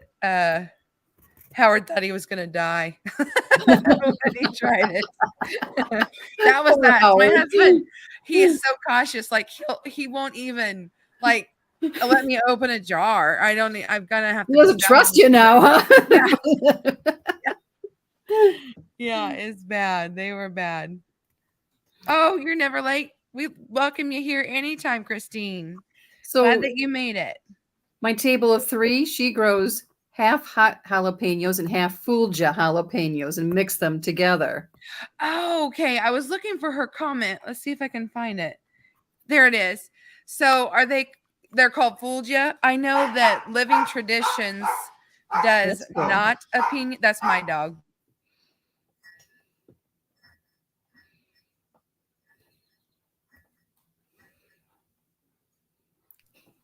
Howard thought he was gonna die when he tried it. That was Poor that. My Howard. husband, he is so cautious. Like he won't even like let me open a jar. I'm gonna have He to be doesn't done trust with you now, yeah, huh? yeah, it's bad. They were bad. Oh, you're never late. We welcome you here anytime, Christine. Glad So that you made it. my table of three, she grows half hot jalapenos and half Fulja jalapenos and mix them together. Oh, okay. I was looking for her comment. Let's see if I can find it. There it is. So they're called Fulgia? I know that Living Traditions does That's good. not opinion. That's my dog.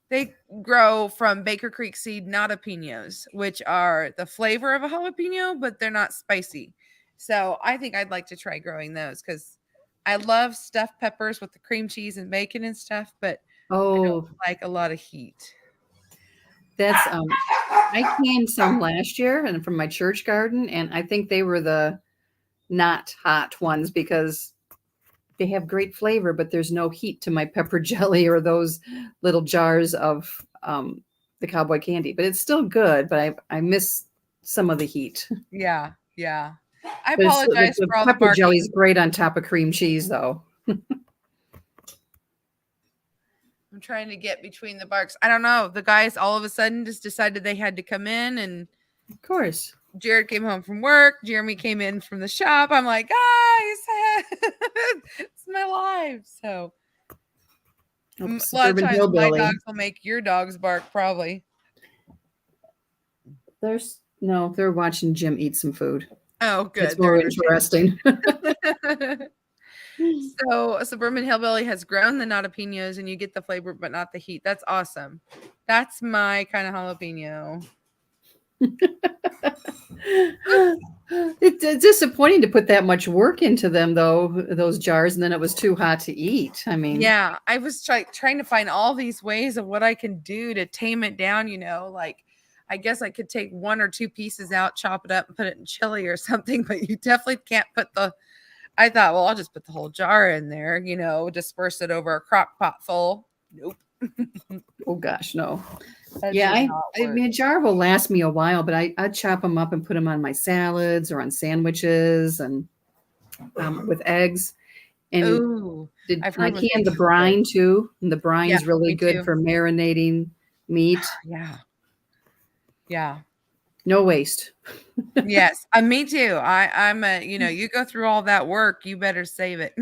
They grow from Baker Creek seed not jalapenos, which are the flavor of a jalapeno, but they're not spicy. So I think I'd like to try growing those because I love stuffed peppers with the cream cheese and bacon and stuff, but I don't Oh, like a lot of heat. that's I canned some last year and from my church garden, and I think they were the not hot ones because they have great flavor, but there's no heat to my pepper jelly or those little jars of the cowboy candy. But it's still good, but I miss some of the heat. Yeah, yeah. I But it's, apologize the for all the pepper jelly barking. is great on top of cream cheese, though. I'm trying to get between the barks. I don't know. The guys all of a sudden just decided they had to come in, and Of course. Jared came home from work. Jeremy came in from the shop. I'm like, guys, it's my life. So Oh, a lot of Suburban times my hillbilly. dogs will make your dogs bark, probably. There's no, they're watching Jim eat some food. Oh, That's good. They're more interesting. entertained. So a suburban hillbilly has grown the jalapenos, and you get the flavor, but not the heat. That's awesome. That's my kind of jalapeno. It's disappointing to put that much work into them, though, those jars, and then it was too hot to eat. I mean, Yeah, I was trying to find all these ways of what I can do to tame it down, like I guess I could take one or two pieces out, chop it up and put it in chili or something, but you definitely can't put the I thought, well, I'll just put the whole jar in there, disperse it over a crock pot full. Nope. oh gosh, no. That Yeah, did not I work. mean, a jar will last me a while, but I'd chop them up and put them on my salads or on sandwiches and with eggs. And Ooh, I've I heard with can eggs the is good. brine too. And the Yeah, brine's really me good too. for marinating meat. Yeah. Yeah. No waste. Yes, me too. I'm a, you go through all that work, you better save it.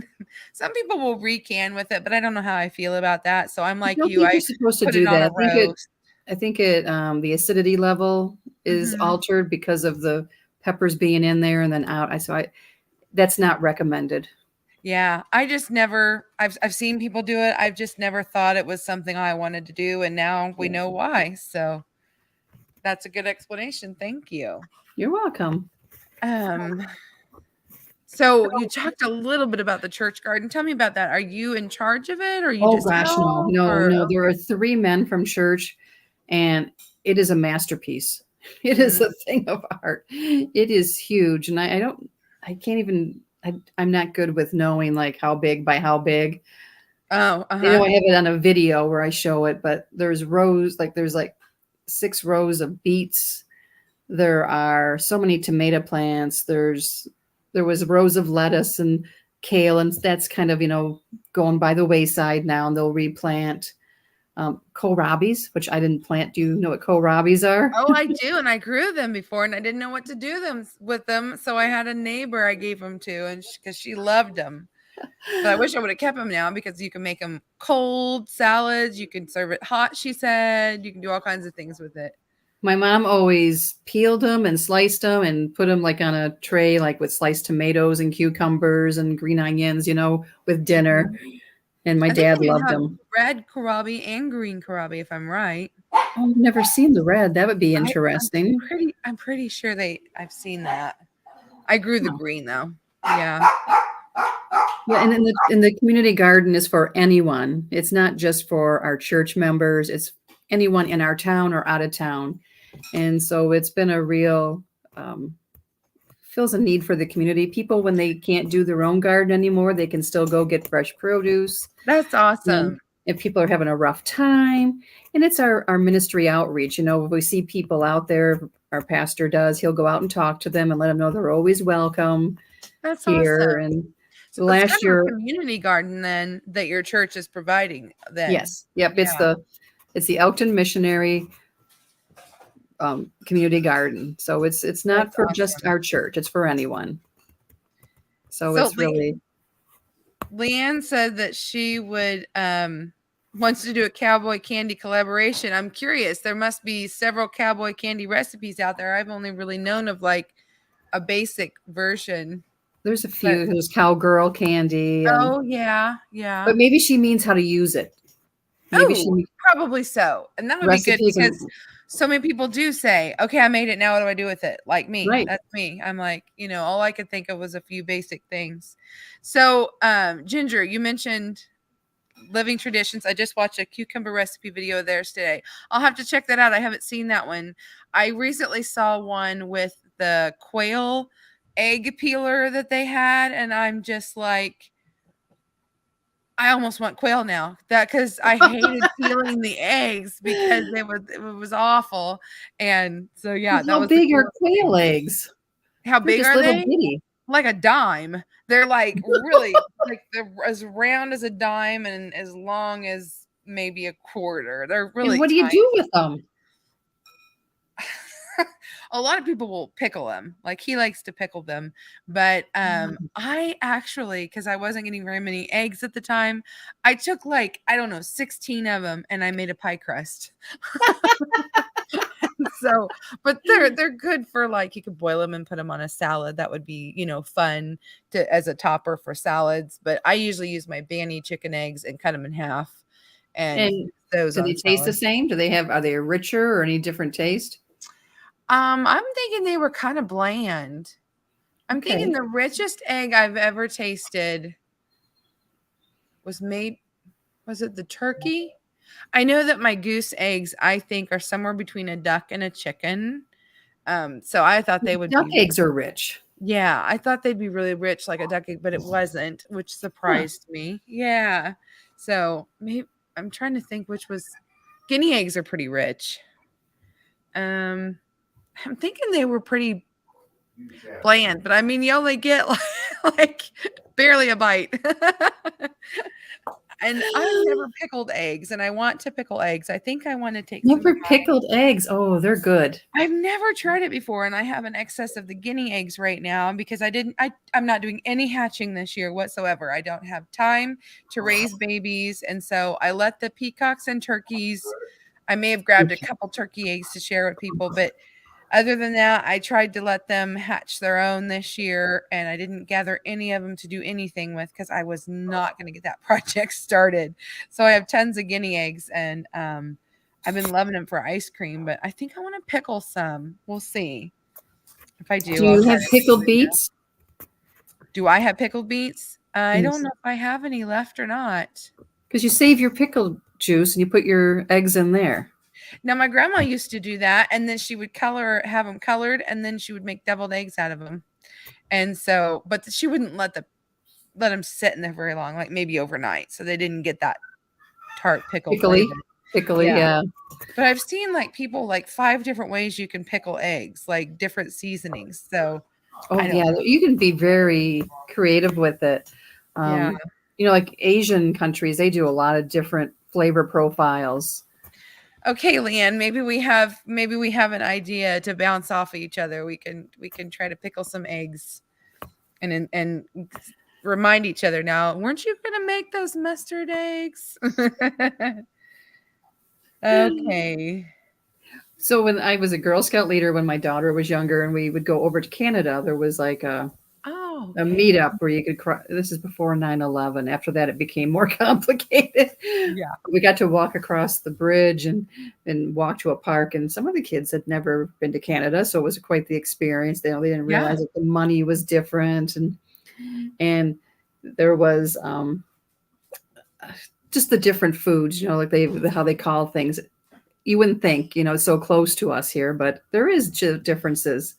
Some people will recan with it, but I don't know how I feel about that. So I'm I like don't you, think you're I supposed to put it do on that. a roast. I think it the acidity level is Mhm. altered because of the peppers being in there and then out. I that's not recommended. Yeah, I just never I've seen people do it. I've just never thought it was something I wanted to do, and now we Yeah. know why. So that's a good explanation. Thank you. You're welcome. Um, so you talked a little bit about the church garden. Tell me about that. Are you in charge of it, or you Oh just gosh, no, help, no, or no. There are three men from church, and it is a masterpiece. It is mm, a thing of art. It is huge, and I don't, I can't even. I'm not good with knowing like how big by how big. oh, I know uh-huh. I have it on a video where I show it, but there's like 6 rows of beets. There are so many tomato plants. There was rows of lettuce and kale, and that's kind of going by the wayside now, and they'll replant kohlrabis, which I didn't plant. Do you know what kohlrabis are? Oh, I do, and I grew them before, and I didn't know what to do with them. So I had a neighbor I gave them to, and because she loved them. But I wish I would have kept them now because you can make them cold salads, you can serve it hot, she said, you can do all kinds of things with it. My mom always peeled them and sliced them and put them like on a tray, like with sliced tomatoes and cucumbers and green onions, with dinner. Mhm. And my I think dad they even loved have them. red kohlrabi and green kohlrabi, if I'm right. Oh, I've never seen the red. That would be I I'm interesting. pretty sure I've seen that. I grew the Huh. green, though. Yeah. Yeah, and in the community garden is for anyone. It's not just for our church members. It's anyone in our town or out of town. And so it's been a real fills a need for the community. People, when they can't do their own garden anymore, they can still go get fresh produce. That's And awesome. if people are having a rough time, and it's our ministry outreach. If we see people out there, our pastor does, he'll go out and talk to them and let them know they're always welcome That's here. awesome. And So it's kind last of year, a community garden then that your church is providing then. yes, yep, Yeah. it's the Elkton Missionary Community Garden. So it's That's not for just awesome. our church; it's for anyone. So So it's really Leanne said that she would wants to do a cowboy candy collaboration. I'm curious. There must be several cowboy candy recipes out there. I've only really known of like a basic version. there's a But few. There's cowgirl candy, and oh yeah, but yeah. maybe she means how to use it. Maybe Oh, she probably so. And that would be good recipes because and so many people do say, "Okay, I made it. Now what do I do with it?" Like me. right. That's me. I'm like, all I could think of was a few basic things. So, Ginger, you mentioned Living Traditions. I just watched a cucumber recipe video of theirs today. I'll have to check that out. I haven't seen that one. I recently saw one with the quail egg peeler that they had, and I'm just like, I almost want quail now. That because I hated peeling the eggs because it was awful, and so, yeah, that How was the big are coolest quail thing. eggs? How They're big just are little they? bitty. Like a dime. They're, like, really like, they're as round as a dime and as long as maybe a quarter. They're And really what do you do tiny. with them? A lot of people will pickle them. Like, he likes to pickle them, but, I actually, because I wasn't getting very many eggs at the time, I took, like, I don't know, 16 of them, and I made a pie crust. So, but they're good for, like, you could boil them and put them on a salad. That would be, fun to as a topper for salads, but I usually use my Banny chicken eggs and cut them in half and And use those do they on taste the salad. same? Are they richer or any different taste? I'm thinking they were kinda bland. I'm thinking Okay. the richest egg I've ever tasted was made was it the turkey? I know that my goose eggs, I think, are somewhere between a duck and a chicken. So I thought they would Duck be eggs are rich. yeah, I thought they'd be really rich like a duck egg, but it wasn't, which Huh. surprised me. Yeah. So, maybe I'm trying to think which was guinea eggs are pretty rich. Um, I'm thinking they were pretty bland, but I mean, you only get like barely a bite. And I've never pickled eggs, and I want to pickle eggs. I think I wanna take some Never pickled eggs. Oh, they're good. I've never tried it before, and I have an excess of the guinea eggs right now because I'm not doing any hatching this year whatsoever. I don't have time to raise babies, and so I let the peacocks and turkeys I may have grabbed a couple turkey eggs to share with people, but other than that, I tried to let them hatch their own this year, and I didn't gather any of them to do anything with because I was not gonna get that project started. So I have tons of guinea eggs, and, I've been loving them for ice cream, but I think I wanna pickle some. We'll see. If I Do do, I'll you try have to make a pickled video. beets? Do I have pickled beets? I don't Yes. know if I have any left or not. Because you save your pickle juice and you put your eggs in there. Now, my grandma used to do that, and then she would have them colored, and then she would make deviled eggs out of them. And so but she wouldn't let them sit in there very long, like, maybe overnight, so they didn't get that tart pickle Pickly, flavor. pickly, Yeah. yeah. But I've seen, like, people, like, 5 different ways you can pickle eggs, like, different seasonings, so I Oh, don't yeah. know. You can be very creative with it. Yeah. Um, like Asian countries, they do a lot of different flavor profiles. Okay, Leanne, maybe we have an idea to bounce off of each other. We can try to pickle some eggs and remind each other now, "Weren't you gonna make those mustard eggs?" Okay. So when I was a Girl Scout leader, when my daughter was younger, and we would go over to Canada, there was like Oh, a okay. meetup where you could this is before 9/11. After that, it became more complicated. Yeah. We got to walk across the bridge and walk to a park, and some of the kids had never been to Canada, so it was quite the experience. They didn't Yeah. realize that the money was different, and there was just the different foods, like how they call things. You wouldn't think, it's so close to us here, but there is differences.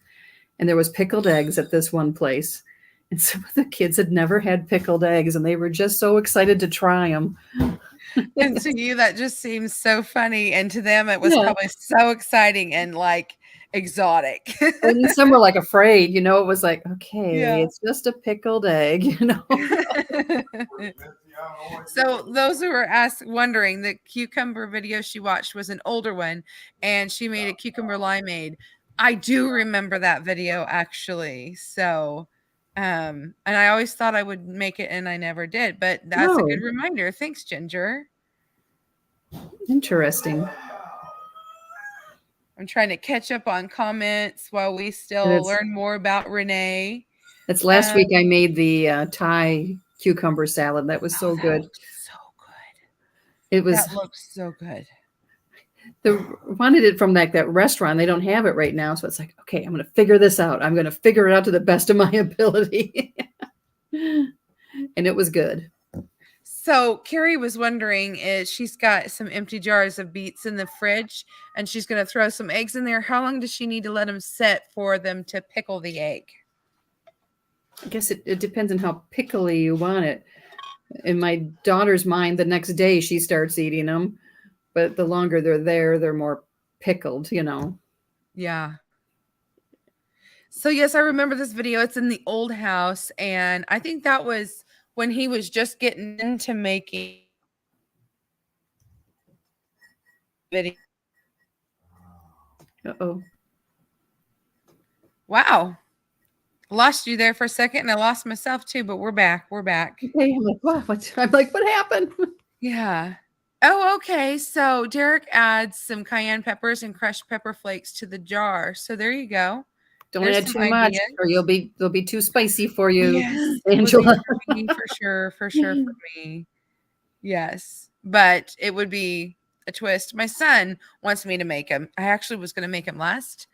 And there was pickled eggs at this one place. And some of the kids had never had pickled eggs, and they were just so excited to try them. And to you, that just seems so funny, and to them, it was Yeah. probably so exciting and, like, exotic. And some were like afraid, it was like, okay, Yeah. it's just a pickled egg. So those who were wondering, the cucumber video she watched was an older one, and she made a cucumber limeade. I do remember that video actually. So, and I always thought I would make it, and I never did. But that's a good Oh, reminder. Thanks, Ginger. interesting. I'm trying to catch up on comments while we And still learn more about Renee. it's last week I made the Thai cucumber salad. That was Oh, so that good. looks so good. It was That looks so good. the wanted it from that restaurant. They don't have it right now, so it's like, okay, I'm going to figure this out. I'm going to figure it out to the best of my ability. And it was good. So Carrie was wondering is she's got some empty jars of beets in the fridge and she's going to throw some eggs in there. How long does she need to let them sit for them to pickle the egg? I guess it depends on how pickly you want it. In my daughter's mind, the next day she starts eating them, but the longer they're there, they're more pickled, you know. Yeah. So yes, I remember this video. It's in the old house, and I think that was when he was just getting into making video. Uh-oh. Wow. Lost you there for a second, and I lost myself too, but we're back. We're back. Okay, I'm like, wow, I'm like, what happened? Yeah. Oh, okay. So Derek adds some cayenne peppers and crushed pepper flakes to the jar. So there you go. Don't There's add some too much, ideas. or they'll be too spicy for you, Yes, would be Angela. for me, for sure for me. Yes, but it would be a twist. My son wants me to make them. I actually was gonna make them last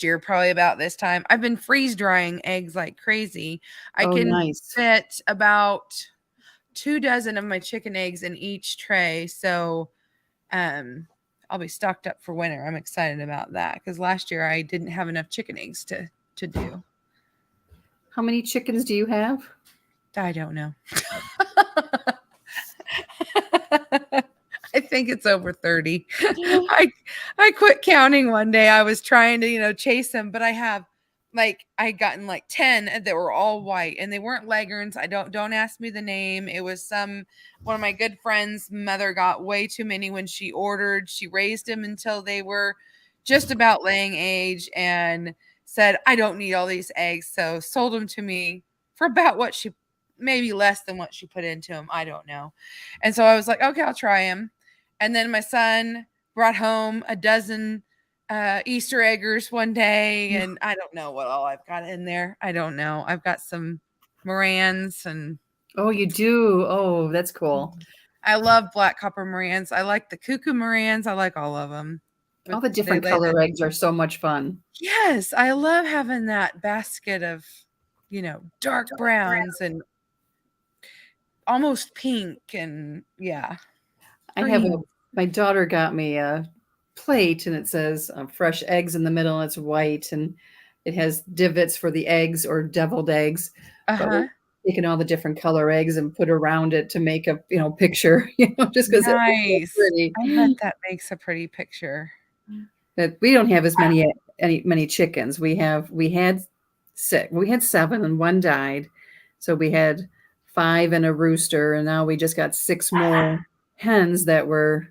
year, probably about this time. I've been freeze drying eggs like crazy. I Oh, can nice. fit about 2 dozen of my chicken eggs in each tray, so, um, I'll be stocked up for winter. I'm excited about that because last year I didn't have enough chicken eggs to do. How many chickens do you have? I don't know. I think it's over 30. I I quit counting one day. I was trying to, chase them, but I gotten like 10 that were all white and they weren't leghorns. Don't ask me the name. It was one of my good friends' mother got way too many when she ordered. She raised them until they were just about laying age and said, "I don't need all these eggs." So sold them to me for about what she maybe less than what she put into them. I don't know. And so I was like, "Okay, I'll try them." And then my son brought home a dozen Easter eggers one day, and I don't know what all I've got in there. I don't know. I've got some Morans, and Oh, you do? Oh, that's cool. I love black copper Morans. I like the cuckoo Morans. I like all of them. All With the they different lay the color eggs are so much fun. yes, I love having that basket of dark browns and almost pink and yeah, I have a green. My daughter got me a plate and it says fresh eggs in the middle and it's white and it has divots for the eggs or deviled eggs. But we're Uh-huh. taking all the different color eggs and put around it to make a picture, just because it looks so Nice. pretty. I bet that makes a pretty picture. But we don't have as many chickens. We had 7 and one died. So we had 5 and a rooster and now we just got 6 more hens that were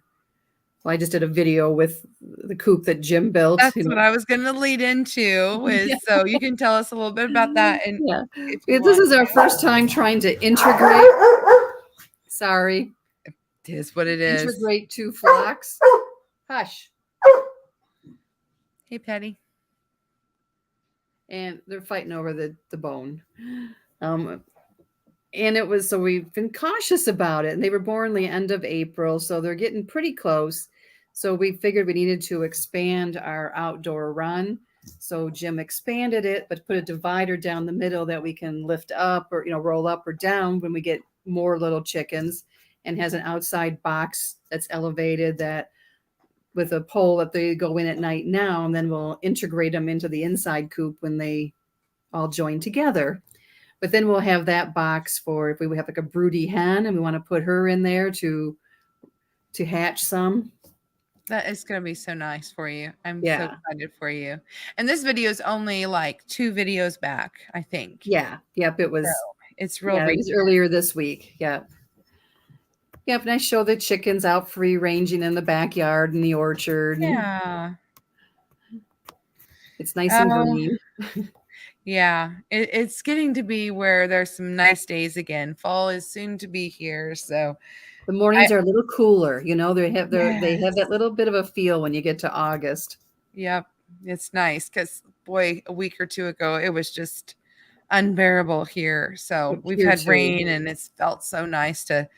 well, I just did a video with the coop that Jim built, That's what I was gonna lead into Yeah. is so you can tell us a little bit about that and Yeah. if you This want is our to. first time trying to integrate sorry, It is what it is. integrate 2 flocks. Hush. Hey, Patty. And they're fighting over the bone. Um, and it was so we've been cautious about it. And they were born the end of April, so they're getting pretty close. So we figured we needed to expand our outdoor run. So Jim expanded it, but put a divider down the middle that we can lift up or roll up or down when we get more little chickens, and has an outside box that's elevated that with a pole that they go in at night now, and then we'll integrate them into the inside coop when they all join together. But then we'll have that box for if we have like a broody hen and we want to put her in there to hatch some. That is gonna be so nice for you. I'm so Yeah. excited for you. And this video is only like 2 videos back, I think. Yeah. Yep. So it's real It was recent. earlier this week. Yeah. Yep. And I show the chickens out free ranging in the backyard and the orchard. And Yeah. it's nice and Oh, green. yeah. It's getting to be where there's some nice days again. Fall is soon to be here, so The I mornings are a little cooler. They have yes. that little bit of a feel when you get to August. Yep. It's nice because boy, a week or 2 ago, it was just unbearable here. So we've Here had too. rain and it's felt so nice to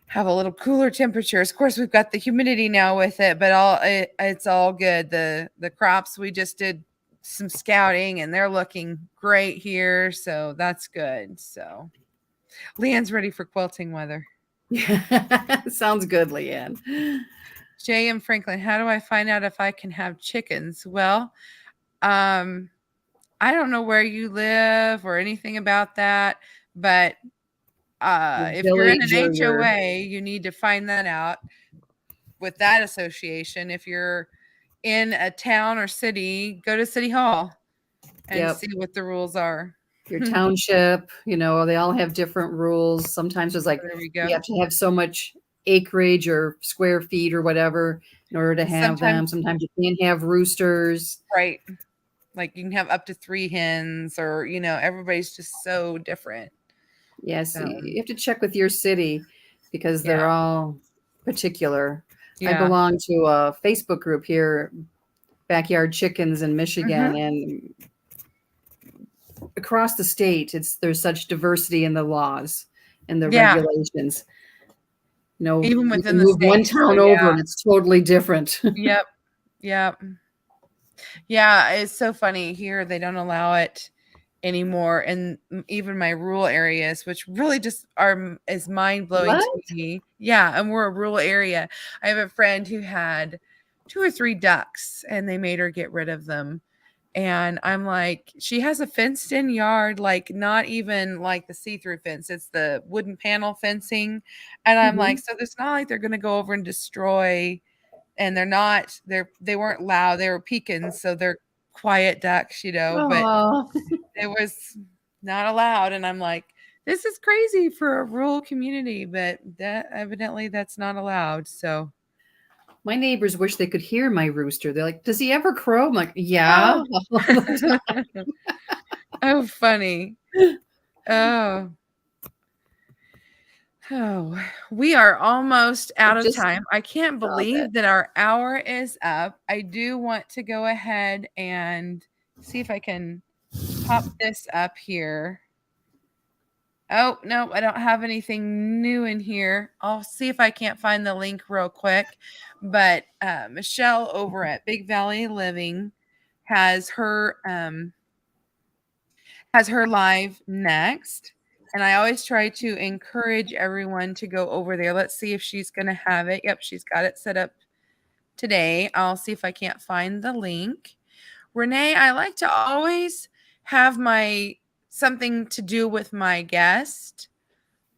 have a little cooler temperatures. Of course, we've got the humidity now with it, but it's all good. The crops we just did some scouting and they're looking great here, so that's good. So Leanne's ready for quilting weather. Sounds good, Leanne. Jay and Franklin, how do I find out if I can have chickens? Well, um, I don't know where you live or anything about that, but Your If you're in an village or your HOA, you need to find that out with that association. If you're in a town or city, go to City Hall and yep, see what the rules are. your There township, they all have different rules. Sometimes it's like we you go. have to have so much acreage or square feet or whatever in order to have them. Sometimes, Sometimes you can't have roosters. right, like you can have up to 3 hens or, everybody's just so different. Yes, So, you have to check with your city because yeah. they're all particular. I Yeah. belong to a Facebook group here, Backyard Chickens in Michigan, Mhm. and across the state, there's such diversity in the laws and the Yeah, regulations. even You within can the move one state. So, town over yeah. and it's totally different. Yep. Yep. Yeah, it's so funny here they don't allow it anymore in even my rural areas, which really just is mind-blowing to What? me. Yeah, and we're a rural area. I have a friend who had 2 or 3 ducks, and they made her get rid of them. And I'm like, she has a fenced in yard, like not even like the see-through fence. It's the wooden panel fencing. And I'm like, Mhm. so it's not like they're gonna go over and destroy, and they weren't loud, they were pekins, so they're quiet ducks, but Oh, it was not allowed, and I'm like, "This is crazy for a rural community," but that's not allowed, so my neighbors wish they could hear my rooster. They're like, "Does he ever crow?" I'm like, "Yeah, Oh. all the Oh, funny. Oh. Oh, we are almost time." out of Just time. I can't saw that. believe that our hour is up. I do want to go ahead and see if I can pop this up here. Oh, no, I don't have anything new in here. I'll see if I can't find the link real quick. But Michelle over at Big Valley Living has her um, has her live next. And I always try to encourage everyone to go over there. Let's see if she's going to have it. Yep, she's got it set up today. I'll see if I can't find the link. Renee, I like to always have my something to do with my guest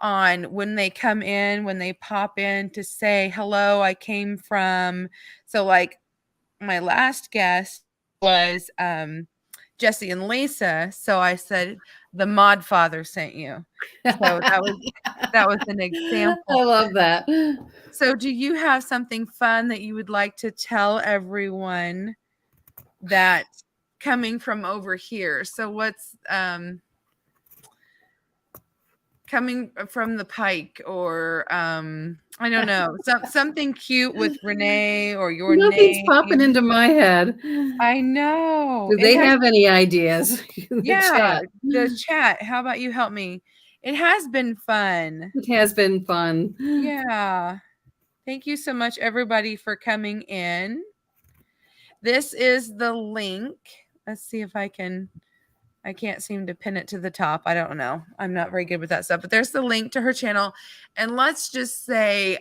on when they come in, when they pop in to say, hello, I came from. So, like, my last guest was Jesse and Lisa. So I said, the mod father sent you. So that was an I example. love that. So do you have something fun that you would like to tell everyone that coming from over here? So what's coming from the pike, or I don't know, something cute with Renee or your Nothing's name. popping into my head. I know. Do It they has. have any ideas in the Yeah, chat? the chat. How about you help me? It has been fun. It has been fun. Yeah. Thank you so much, everybody, for coming in. This is the link. Let's see if I can't seem to pin it to the top. I don't know. I'm not very good with that stuff. But there's the link to her channel. And let's just say,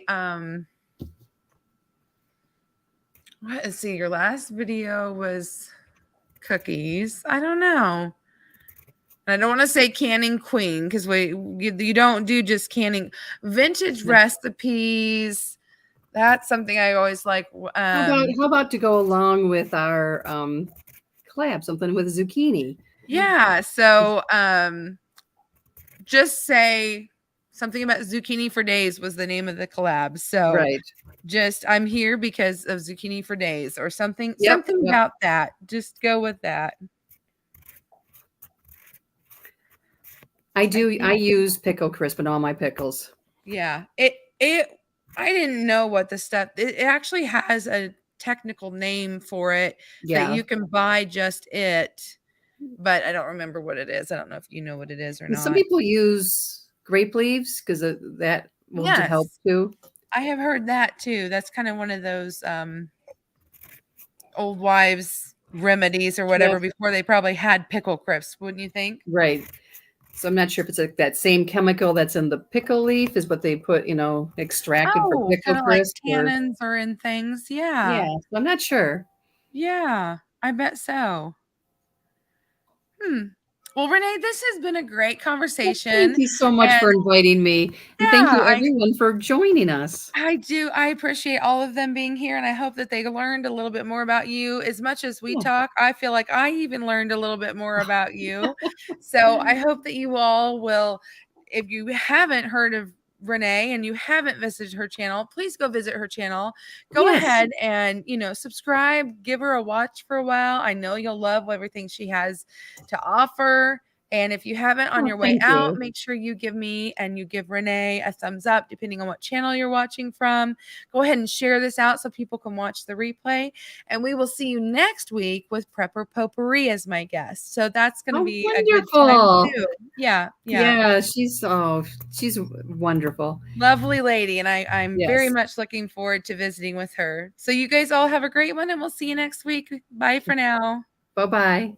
let's see, your last video was cookies. I don't know. I don't want to say canning queen because you don't do just canning. Vintage No. recipes. That's something I always like. How about to go along with our collab, something with zucchini? Yeah. So just say something about zucchini for days was the name of the collab. So Right. just I'm here because of zucchini for days or something Yep. something Yep. about that. Just go with that. I I do. I think use pickle crisp in all my pickles. yeah. It I didn't know what the stuff it actually has a technical name for it that Yeah. you can buy just it, but I don't remember what it is. I don't know if you know what it is or And some not. people use grape leaves because that will help Yes. too. I have heard that too. That's kind of one of those old wives remedies or whatever Yes. before they probably had pickle crisps, wouldn't you think? Right. So I'm not sure if it's like that same chemical that's in the pickle leaf is what they put, extracted for Oh, pickle kind of like crisp or tannins or in things. Yeah. yeah. So I'm not sure. Yeah. I bet so. Hmm. Well, Renee, this has been a great Well, thank conversation. you so much And for inviting me, and thank yeah, you everyone for joining us. I do. I appreciate all of them being here, and I hope that they learned a little bit more about you. As much as we Yeah. talk, I feel like I even learned a little bit more about you. So I hope that you all will, if you haven't heard of Renee and you haven't visited her channel, please go visit her channel. Go Yes. ahead and, subscribe, give her a watch for a while. I know you'll love everything she has to offer. And if you haven't on Oh, your way thank out, you. make sure you give me and you give Renee a thumbs up, depending on what channel you're watching from. Go ahead and share this out so people can watch the replay. And we will see you next week with Prepper Potpourri as my guest. So that's going to Oh, be a good time wonderful. too. Yeah, yeah. Yeah, she's wonderful. Lovely lady. And I'm very Yes. much looking forward to visiting with her. So you guys all have a great one and we'll see you next week. Bye for now. Bye-bye.